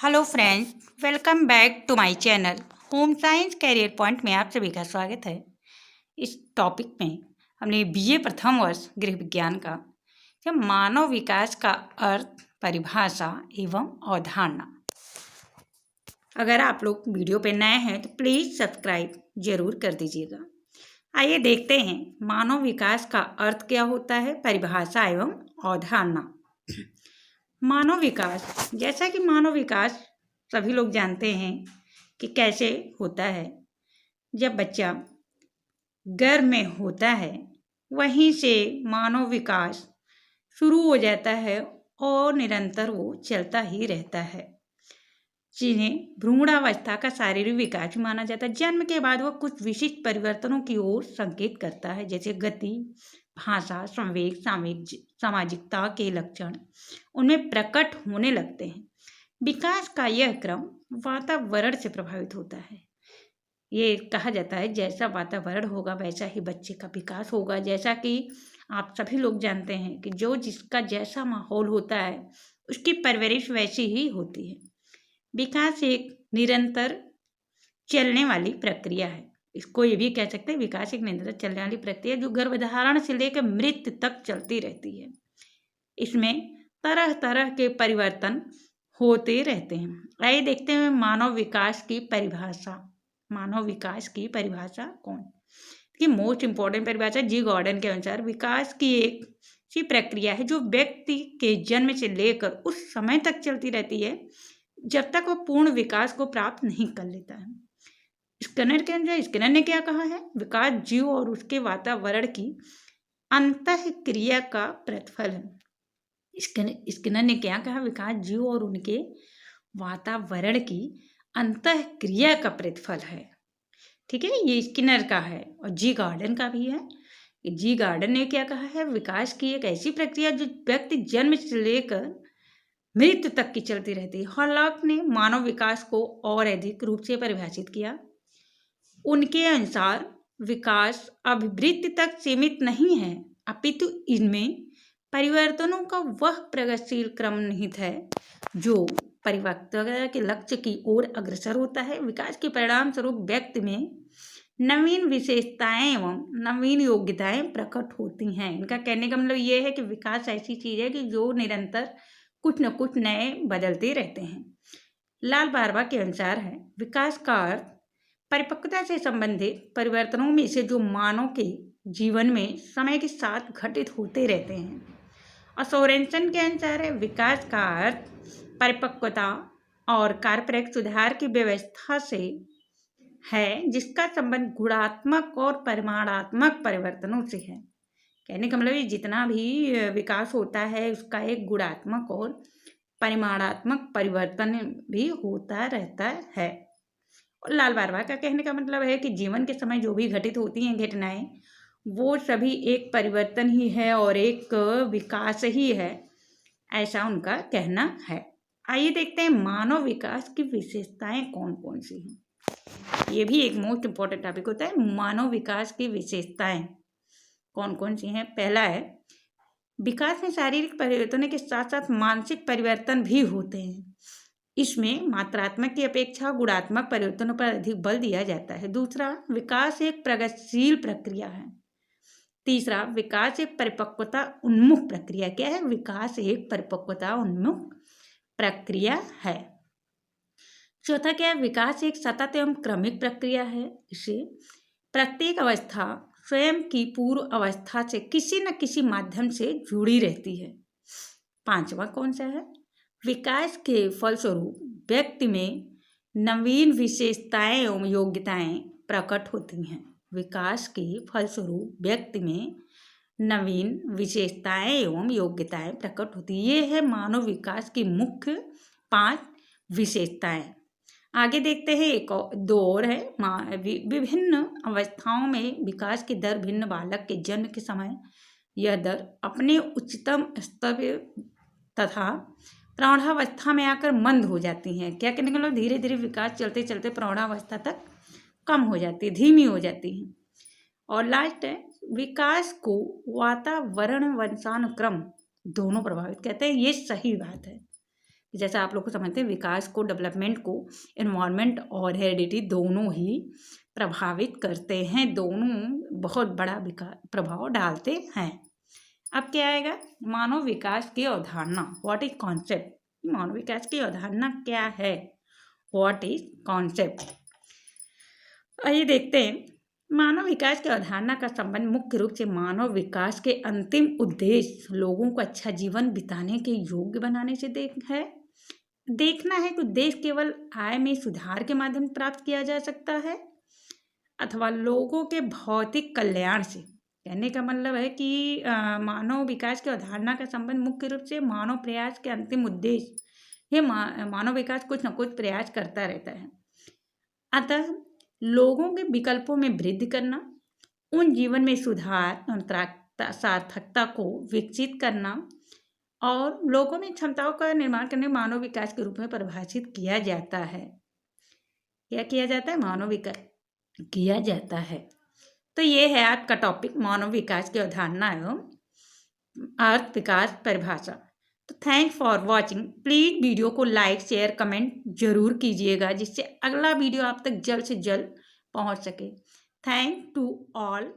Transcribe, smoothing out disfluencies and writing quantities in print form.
Hello friends, welcome back to my channel home science career point में आप सभी का स्वागत है। इस टॉपिक में हमने बीए प्रथम वर्ष गृह विज्ञान का जब मानव विकास का अर्थ, परिभाषा एवं अवधारणा। अगर आप लोग वीडियो पे नए हैं तो प्लीज़ सब्सक्राइब जरूर कर दीजिएगा। आइए देखते हैं मानव विकास का अर्थ क्या होता है, परिभाषा एवं अवधारणा। मानव विकास, जैसा कि मानव विकास सभी लोग जानते हैं कि कैसे होता है। जब बच्चा गर्भ में होता है वहीं से मानव विकास शुरू हो जाता है और निरंतर वो चलता ही रहता है, जिन्हें भ्रूणावस्था का शारीरिक विकास माना जाता है। जन्म के बाद वह कुछ विशिष्ट परिवर्तनों की ओर संकेत करता है, जैसे गति, भाषा, संवेग, सामाजिकता के लक्षण उनमें प्रकट होने लगते हैं। विकास का यह क्रम वातावरण से प्रभावित होता है। ये कहा जाता है जैसा वातावरण होगा वैसा ही बच्चे का विकास होगा। जैसा कि आप सभी लोग जानते हैं कि जिसका जैसा माहौल होता है उसकी परवरिश वैसी ही होती है। विकास एक निरंतर चलने वाली प्रक्रिया है। इसको ये भी कह सकते हैं विकास एक निरंतर चलने वाली प्रक्रिया जो गर्भधारण से लेकर मृत्यु तक चलती रहती है। इसमें तरह तरह के परिवर्तन होते रहते हैं। आइए देखते हैं मानव विकास की परिभाषा। मानव विकास की परिभाषा कि मोस्ट इम्पोर्टेंट परिभाषा जी गॉर्डन के अनुसार विकास की एक सी प्रक्रिया है जो व्यक्ति के जन्म से लेकर उस समय तक चलती रहती है जब तक वह पूर्ण विकास को प्राप्त नहीं कर लेता है। स्किनर के अनुसार, स्किनर ने क्या कहा है, विकास जीव और उसके वातावरण की अंतःक्रिया का प्रतिफल है। स्किनर ने क्या कहा, विकास जीव और उनके वातावरण की अंतःक्रिया का प्रतिफल है। ठीक है, ये स्किनर का है और जी गार्डन का भी है। जी गार्डन ने क्या कहा है, विकास की एक ऐसी प्रक्रिया जो व्यक्ति जन्म से लेकर मृत्यु तक की चलती रहती है। हॉलॉक ने मानव विकास को और अधिक रूप से परिभाषित किया। उनके अनुसार विकास अभिवृद्धि तक सीमित नहीं है, अपितु इनमें परिवर्तनों का वह प्रगतिशील क्रम निहित है जो परिपक्वता के लक्ष्य की ओर अग्रसर होता है। विकास के परिणाम स्वरूप व्यक्ति में नवीन विशेषताएं एवं नवीन योग्यताएं प्रकट होती हैं। इनका कहने का मतलब ये है कि विकास ऐसी चीज है कि जो निरंतर कुछ न कुछ नए बदलते रहते हैं। लाल बारबा के अनुसार है विकास का अर्थ परिपक्वता से संबंधित परिवर्तनों में से जो मानव के जीवन में समय के साथ घटित होते रहते हैं। और सोरेनसन के अनुसार है विकास का अर्थ परिपक्वता और कार्परेक सुधार की व्यवस्था से है जिसका संबंध गुणात्मक और परिमाणात्मक परिवर्तनों से है। कहने का मतलब जितना भी विकास होता है उसका एक गुणात्मक और परिमाणात्मक परिवर्तन भी होता रहता है। और लाल बारबा का कहने का मतलब है कि जीवन के समय जो भी घटित होती हैं घटनाएं वो सभी एक परिवर्तन ही है और एक विकास ही है, ऐसा उनका कहना है। आइए देखते हैं मानव विकास की विशेषताएं कौन कौन सी हैं। ये भी एक मोस्ट इम्पोर्टेंट टॉपिक होता है, मानव विकास की विशेषताएं कौन कौन सी हैं। पहला है विकास में शारीरिक परिवर्तनों के साथ साथ मानसिक परिवर्तन भी होते हैं। इसमें मात्रात्मक की अपेक्षा गुणात्मक परिवर्तनों पर अधिक बल दिया जाता है। दूसरा, विकास एक प्रगतिशील प्रक्रिया है। तीसरा, विकास एक परिपक्वता उन्मुख प्रक्रिया। क्या है, विकास एक परिपक्वता उन्मुख प्रक्रिया है। चौथा क्या है, विकास एक सतत एवं क्रमिक प्रक्रिया है। इसे प्रत्येक अवस्था स्वयं की पूर्व अवस्था से किसी न किसी माध्यम से जुड़ी रहती है। पांचवा कौन सा है, विकास के फलस्वरूप व्यक्ति में नवीन विशेषताएं एवं योग्यताएं प्रकट होती हैं। विकास के फलस्वरूप व्यक्ति में नवीन विशेषताएं एवं योग्यताएं प्रकट होती हैं। ये है मानव विकास की मुख्य 5 विशेषताएं। आगे देखते हैं, एक दो और है। विभिन्न अवस्थाओं में विकास की दर भिन्न। बालक के जन्म के समय यह दर अपने उच्चतम स्तर तथा प्रौढ़ावस्था में आकर मंद हो जाती हैं। क्या कहने का मतलब, धीरे धीरे विकास चलते चलते प्रौढ़ावस्था तक कम हो जाती है, धीमी हो जाती है। और लास्ट है, विकास को वातावरण वंशानुक्रम दोनों प्रभावित कहते हैं। ये सही बात है। जैसा आप लोग को समझते हैं, विकास को, डेवलपमेंट को एनवायरनमेंट और हेरिडिटी दोनों ही प्रभावित करते हैं, दोनों बहुत बड़ा प्रभाव डालते हैं। अब क्या आएगा? मानव विकास की अवधारणा, व्हाट इज कॉन्सेप्ट। मानव विकास की अवधारणा क्या है, व्हाट इज कॉन्सेप्ट। आइए देखते हैं। मानव विकास की अवधारणा का संबंध मुख्य रूप से मानव विकास के अंतिम उद्देश्य लोगों को अच्छा जीवन बिताने के योग्य बनाने से देखना है कि उद्देश्य केवल आय में सुधार के माध्यम से प्राप्त किया जा सकता है अथवा लोगों के भौतिक कल्याण से। कहने का मतलब है कि मानव विकास की अवधारणा का संबंध मुख्य रूप से मानव प्रयास के अंतिम उद्देश्य, ये मानव विकास कुछ न कुछ प्रयास करता रहता है, अतः लोगों के विकल्पों में वृद्धि करना, उन जीवन में सुधार और सार्थकता को विकसित करना और लोगों में क्षमताओं का निर्माण करने मानव विकास के रूप में परिभाषित किया जाता है। क्या किया जाता है? मानव विकास किया जाता है। तो ये है आज का टॉपिक, मानव विकास की अवधारणा एवं अर्थ विकास परिभाषा। तो thanks for watching. Please video को लाइक, शेयर, कमेंट जरूर कीजिएगा, जिससे अगला वीडियो आप तक जल्द से जल्द पहुंच सके। Thank to all.